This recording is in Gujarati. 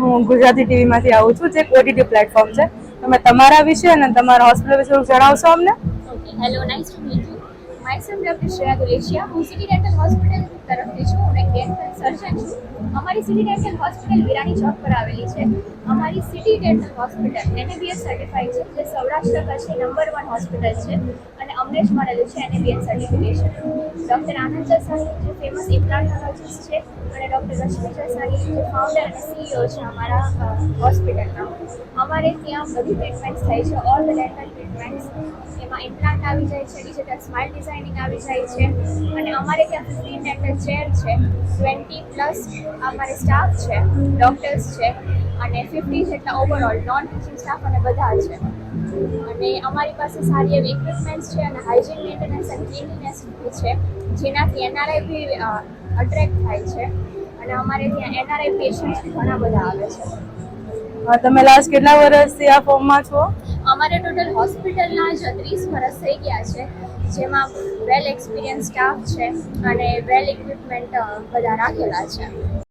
હું ગુજરાતી ટીવીમાંથી આવું છું, જે ઓટીટી પ્લેટફોર્મ છે. તમે તમારા વિશે અને તમારા હોસ્પિટલ વિશે થોડું જણાવશો અમને? Okay, hello, nice to meet you. Myself Dr. Shreya Guleshia, હું સિટી ડેન્ટલ હોસ્પિટલ તરફથી છું. હું એક ડેન્ટલ સર્જન છું. અમારી સિટી ડેન્ટલ હોસ્પિટલ વિરાણી ચોક પર આવેલી છે. અમારી city dental hospital NABS certified છે, જે સૌરાષ્ટ્ર કચ્છની નંબર 1 હોસ્પિટલ છે અને અમને જ મળેલું છે NABS સર્ટિફિકેશન. ડૉક્ટર આનંદ જસાણી જે ફેમસ ઇમ્પ્લાન્ટોલોજીસ્ટ છે અને ડૉક્ટર રશ્મિ જસાણી જે ફાઉન્ડર અને CEO છે અમારા હોસ્પિટલના. અમારે ત્યાં બધી ટ્રીટમેન્ટ્સ થાય છે, ઓલ ધ ડેન્ટલ ટ્રીટમેન્ટ્સ. એમાં ઇમ્પ્લાન્ટ આવી જાય છે, ડિજિટલ સ્માઇલ ડિઝાઇનિંગ આવી જાય છે અને અમારે ત્યાં 15 ડેન્ટલ ચેર છે, 20+ અમારે સ્ટાફ છે, ડૉક્ટર્સ છે અને 50 જેટલા ઓવરઓલ નોન ટીચિંગ સ્ટાફ અને બધા છે. અને અમારી પાસે સારી એવી ઇક્વિપમેન્ટ્સ છે અને હાઇજીન મેન્ટેનન્સ અને ક્લીનલીનેસ છે, જેનાથી NRI બી અટ્રેક્ટ થાય છે અને અમારે ત્યાં NRI પેશન્ટ્સ ઘણા બધા આવે છે. તમે લાસ્ટ કેટલા વર્ષથી આ ફોર્મમાં છો? અમારે ટોટલ હોસ્પિટલના જ 30 વર્ષ થઈ ગયા છે, જેમાં વેલ એક્સપિરિયન્સ સ્ટાફ છે અને વેલ ઇક્વિપમેન્ટ બધા રાખેલા છે.